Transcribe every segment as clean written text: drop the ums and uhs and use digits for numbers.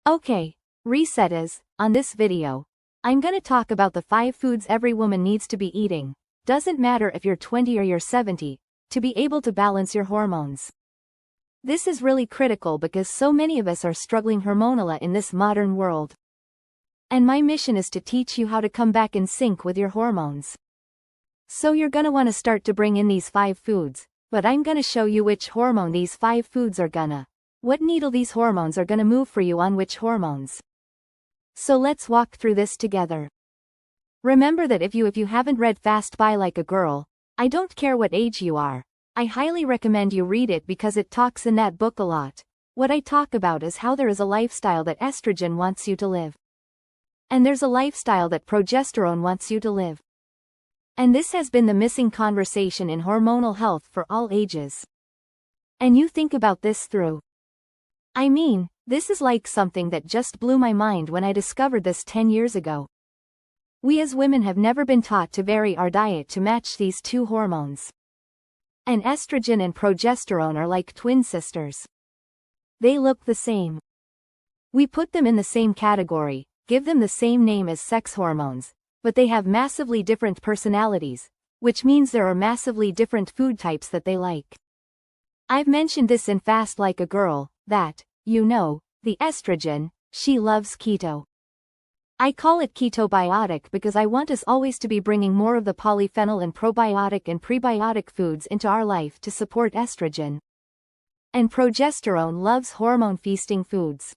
Okay, reset is, on this video, I'm gonna talk about the 5 foods every woman needs to be eating, doesn't matter if you're 20 or you're 70, to be able to balance your hormones. This is really critical because so many of us are struggling hormonally in this modern world. And my mission is to teach you how to come back in sync with your hormones. So you're gonna wanna start to bring in these 5 foods, but I'm gonna show you which hormone these 5 foods are gonna. What needle these hormones are gonna move for you on which hormones. So let's walk through this together. Remember that if you haven't read Fast by Like a Girl, I don't care what age you are, I highly recommend you read it because it talks in that book a lot. What I talk about is how there is a lifestyle that estrogen wants you to live. And there's a lifestyle that progesterone wants you to live. And this has been the missing conversation in hormonal health for all ages. And you think about this through. I mean, this is like something that just blew my mind when I discovered this 10 years ago. We as women have never been taught to vary our diet to match these 2 hormones. And estrogen and progesterone are like twin sisters. They look the same. We put them in the same category, give them the same name as sex hormones, but they have massively different personalities, which means there are massively different food types that they like. I've mentioned this in Fast Like a Girl, that, the estrogen, she loves keto. I call it ketobiotic because I want us always to be bringing more of the polyphenol and probiotic and prebiotic foods into our life to support estrogen. And progesterone loves hormone-feasting foods.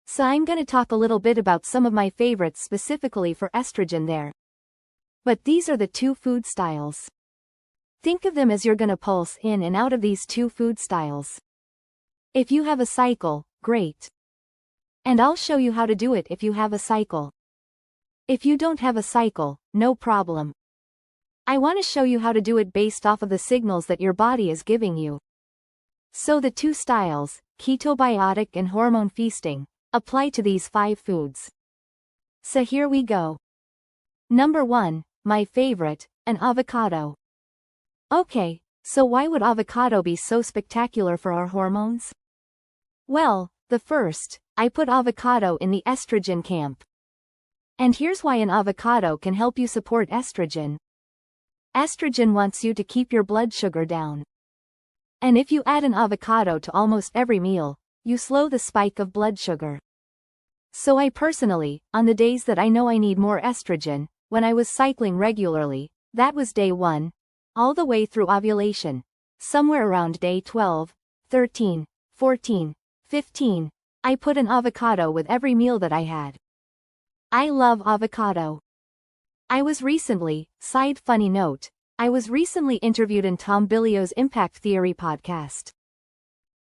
So I'm gonna talk a little bit about some of my favorites specifically for estrogen there. But these are the 2 food styles. Think of them as you're gonna pulse in and out of these 2 food styles. If you have a cycle, great. And I'll show you how to do it if you have a cycle. If you don't have a cycle, no problem. I want to show you how to do it based off of the signals that your body is giving you. So the 2 styles, ketobiotic and hormone feasting, apply to these 5 foods. So here we go. Number 1, my favorite, an avocado. Okay, so why would avocado be so spectacular for our hormones? Well, the first, I put avocado in the estrogen camp. And here's why an avocado can help you support estrogen. Estrogen wants you to keep your blood sugar down. And if you add an avocado to almost every meal, you slow the spike of blood sugar. So I personally, on the days that I know I need more estrogen, when I was cycling regularly, that was day 1, all the way through ovulation, somewhere around day 12, 13, 14, 15, I put an avocado with every meal that I had. I love avocado. I was recently interviewed in Tom Bilyeu's Impact Theory podcast.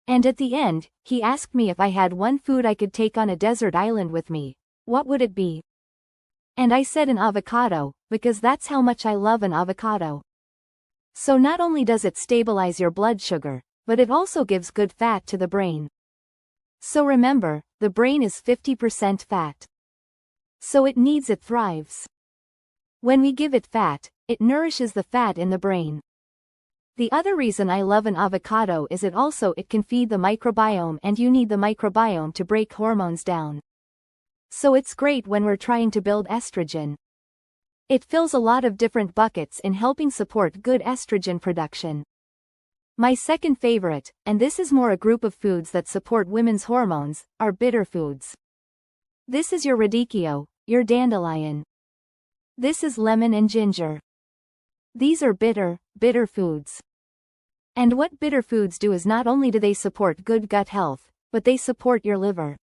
And at the end, he asked me if I had one food I could take on a desert island with me, what would it be? And I said an avocado, because that's how much I love an avocado. So not only does it stabilize your blood sugar, but it also gives good fat to the brain. So remember, the brain is 50% fat. So it thrives. When we give it fat, it nourishes the fat in the brain. The other reason I love an avocado is it can feed the microbiome, and you need the microbiome to break hormones down. So it's great when we're trying to build estrogen. It fills a lot of different buckets in helping support good estrogen production. My second favorite, and this is more a group of foods that support women's hormones, are bitter foods. This is your radicchio, your dandelion. This is lemon and ginger. These are bitter foods. And what bitter foods do is not only do they support good gut health, but they support your liver.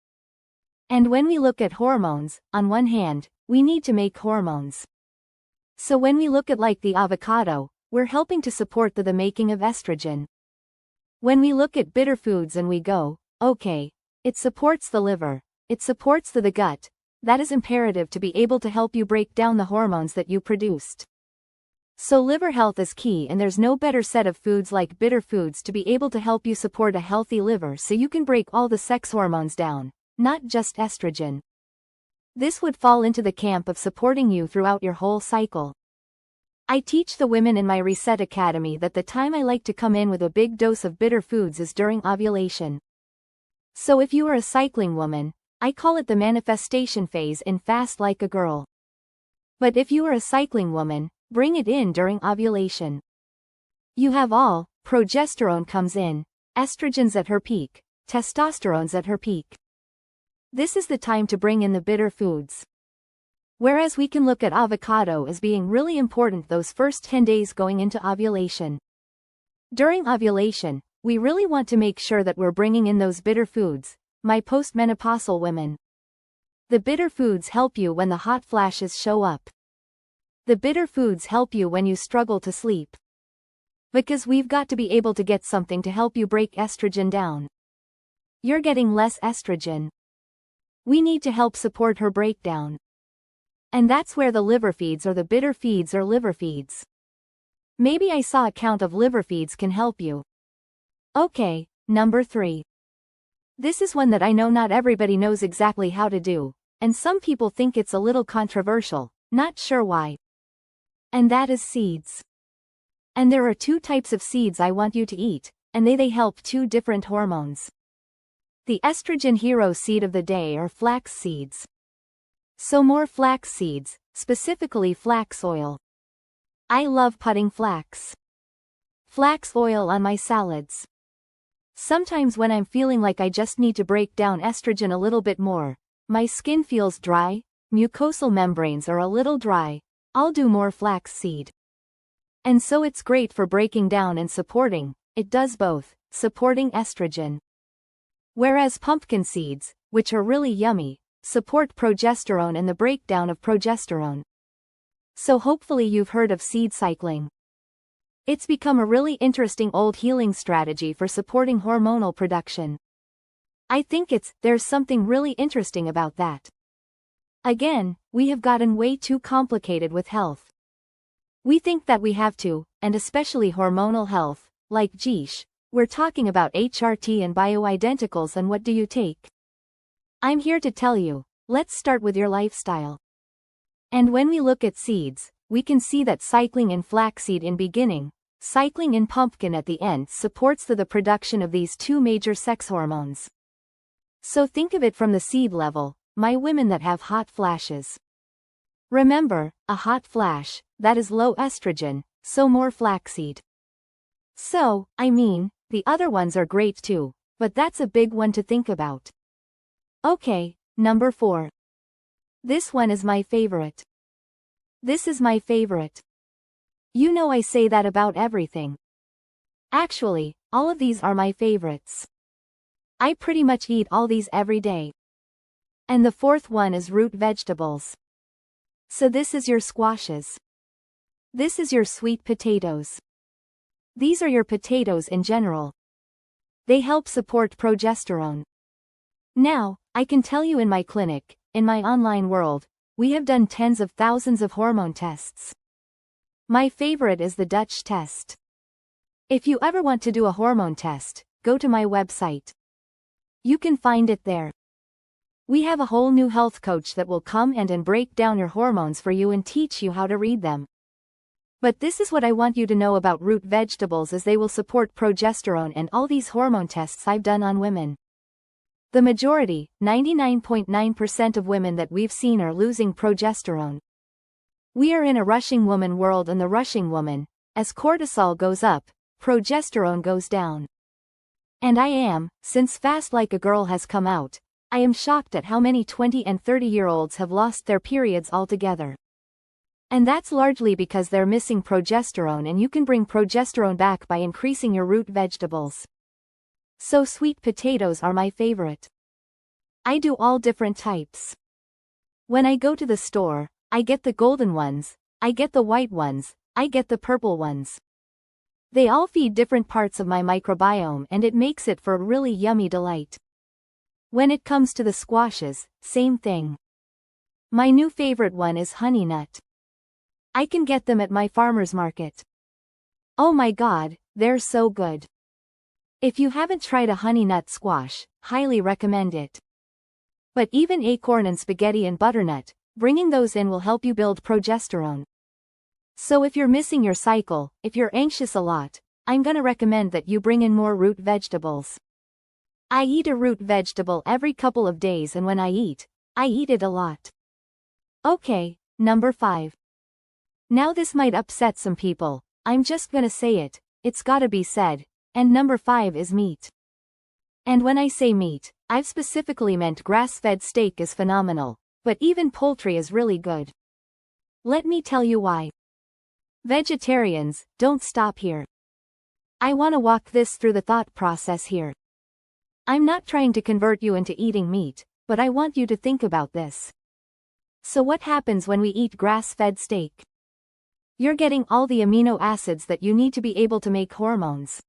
And when we look at hormones, on one hand, we need to make hormones. So when we look at like the avocado, we're helping to support the making of estrogen. When we look at bitter foods and we go, okay, it supports the liver, it supports the gut, that is imperative to be able to help you break down the hormones that you produced. So liver health is key, and there's no better set of foods like bitter foods to be able to help you support a healthy liver so you can break all the sex hormones down, not just estrogen. This would fall into the camp of supporting you throughout your whole cycle. I teach the women in my Reset Academy that the time I like to come in with a big dose of bitter foods is during ovulation. So if you are a cycling woman, I call it the manifestation phase in Fast Like a Girl. But if you are a cycling woman, bring it in during ovulation. You have all, progesterone comes in, estrogen's at her peak, testosterone's at her peak. This is the time to bring in the bitter foods. Whereas we can look at avocado as being really important those first 10 days going into ovulation. During ovulation, we really want to make sure that we're bringing in those bitter foods, my postmenopausal women. The bitter foods help you when the hot flashes show up. The bitter foods help you when you struggle to sleep. Because we've got to be able to get something to help you break estrogen down. You're getting less estrogen. We need to help support her breakdown. And that's where the liver feeds or the bitter feeds or liver feeds. Maybe I saw a count of liver feeds can help you. Okay, number 3. This is one that I know not everybody knows exactly how to do, and some people think it's a little controversial, not sure why. And that is seeds. And there are 2 types of seeds I want you to eat, and they help 2 different hormones. The estrogen hero seed of the day are flax seeds. So more flax seeds, specifically flax oil. I love putting flax oil on my salads. Sometimes when I'm feeling like I just need to break down estrogen a little bit more, my skin feels dry, mucosal membranes are a little dry, I'll do more flax seed. And so it's great for breaking down and supporting, it does both, supporting estrogen. Whereas pumpkin seeds, which are really yummy, support progesterone and the breakdown of progesterone. So hopefully you've heard of seed cycling. It's become a really interesting old healing strategy for supporting hormonal production. I think there's something really interesting about that. Again, we have gotten way too complicated with health. We think that we have to, and especially hormonal health, like geesh, we're talking about HRT and bioidenticals and what do you take? I'm here to tell you, let's start with your lifestyle. And when we look at seeds, we can see that cycling in flaxseed in beginning, cycling in pumpkin at the end supports the production of these 2 major sex hormones. So think of it from the seed level, my women that have hot flashes. Remember, a hot flash, that is low estrogen, so more flaxseed. So, the other ones are great too, but that's a big one to think about. Okay, number 4. This one is my favorite. This is my favorite. You know I say that about everything. Actually, all of these are my favorites. I pretty much eat all these every day. And the 4th one is root vegetables. So this is your squashes. This is your sweet potatoes. These are your potatoes in general. They help support progesterone. Now, I can tell you in my clinic, in my online world, we have done tens of thousands of hormone tests. My favorite is the Dutch test. If you ever want to do a hormone test, go to my website. You can find it there. We have a whole new health coach that will come and break down your hormones for you and teach you how to read them. But this is what I want you to know about root vegetables, as they will support progesterone and all these hormone tests I've done on women. The majority, 99.9% of women that we've seen are losing progesterone. We are in a rushing woman world, and the rushing woman, as cortisol goes up, progesterone goes down. And since Fast Like a Girl has come out, I am shocked at how many 20 and 30-year-olds have lost their periods altogether. And that's largely because they're missing progesterone, and you can bring progesterone back by increasing your root vegetables. So sweet potatoes are my favorite. I do all different types. When I go to the store, I get the golden ones, I get the white ones, I get the purple ones. They all feed different parts of my microbiome, and it makes it for a really yummy delight. When it comes to the squashes, same thing. My new favorite one is honey nut. I can get them at my farmer's market. Oh my god, they're so good. If you haven't tried a honey nut squash, highly recommend it. But even acorn and spaghetti and butternut, bringing those in will help you build progesterone. So if you're missing your cycle, if you're anxious a lot, I'm gonna recommend that you bring in more root vegetables. I eat a root vegetable every couple of days, and when I eat it a lot. Okay, number 5. Now this might upset some people, I'm just gonna say it, it's gotta be said, and number 5 is meat. And when I say meat, I've specifically meant grass-fed steak is phenomenal, but even poultry is really good. Let me tell you why. Vegetarians, don't stop here. I wanna walk this through the thought process here. I'm not trying to convert you into eating meat, but I want you to think about this. So what happens when we eat grass-fed steak? You're getting all the amino acids that you need to be able to make hormones.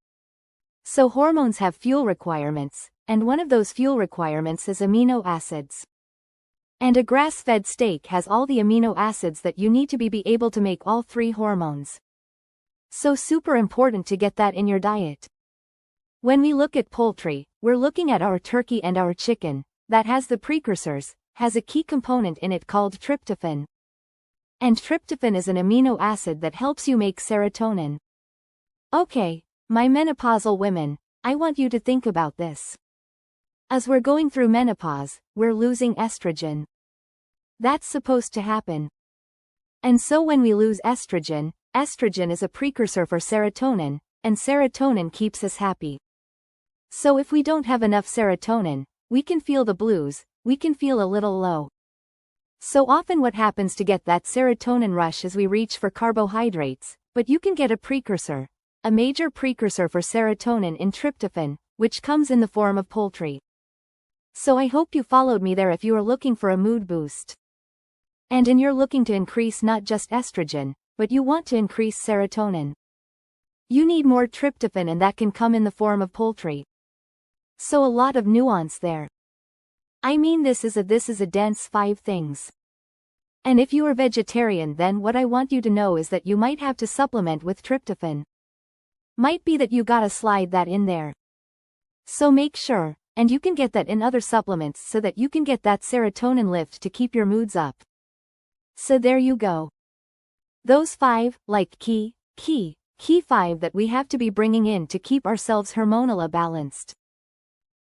So hormones have fuel requirements, and one of those fuel requirements is amino acids. And a grass-fed steak has all the amino acids that you need to be able to make all 3 hormones. So super important to get that in your diet. When we look at poultry, we're looking at our turkey and our chicken, that has the precursors, has a key component in it called tryptophan. And tryptophan is an amino acid that helps you make serotonin. Okay, my menopausal women, I want you to think about this. As we're going through menopause, we're losing estrogen. That's supposed to happen. And so when we lose estrogen, estrogen is a precursor for serotonin, and serotonin keeps us happy. So if we don't have enough serotonin, we can feel the blues, we can feel a little low. So often what happens to get that serotonin rush is we reach for carbohydrates, but you can get a precursor, a major precursor for serotonin in tryptophan, which comes in the form of poultry. So I hope you followed me there if you are looking for a mood boost. And you're looking to increase not just estrogen, but you want to increase serotonin. You need more tryptophan, and that can come in the form of poultry. So a lot of nuance there. I mean, this is a dense 5 things. And if you are vegetarian, then what I want you to know is that you might have to supplement with tryptophan. Might be that you gotta slide that in there. So make sure, and you can get that in other supplements so that you can get that serotonin lift to keep your moods up. So there you go. Those 5, like key 5 that we have to be bringing in to keep ourselves hormonal balanced.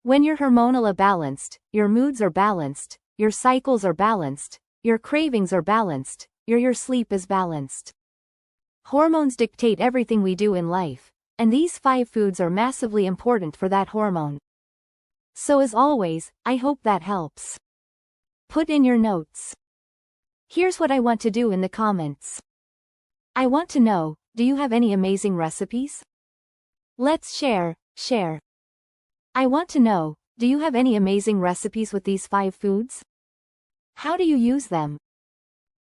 When you're hormonal balanced, your moods are balanced, your cycles are balanced, your cravings are balanced, your sleep is balanced. Hormones dictate everything we do in life, and these 5 foods are massively important for that hormone. So as always, I hope that helps. Put in your notes. Here's what I want to do in the comments. I want to know, do you have any amazing recipes? Let's share. I want to know, do you have any amazing recipes with these 5 foods? How do you use them?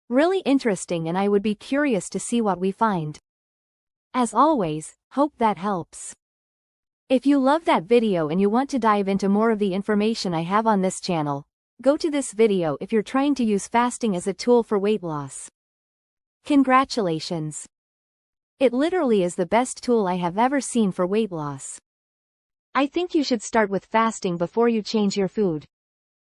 Really interesting, and I would be curious to see what we find. As always, hope that helps. If you love that video and you want to dive into more of the information I have on this channel, go to this video if you're trying to use fasting as a tool for weight loss. Congratulations! It literally is the best tool I have ever seen for weight loss. I think you should start with fasting before you change your food.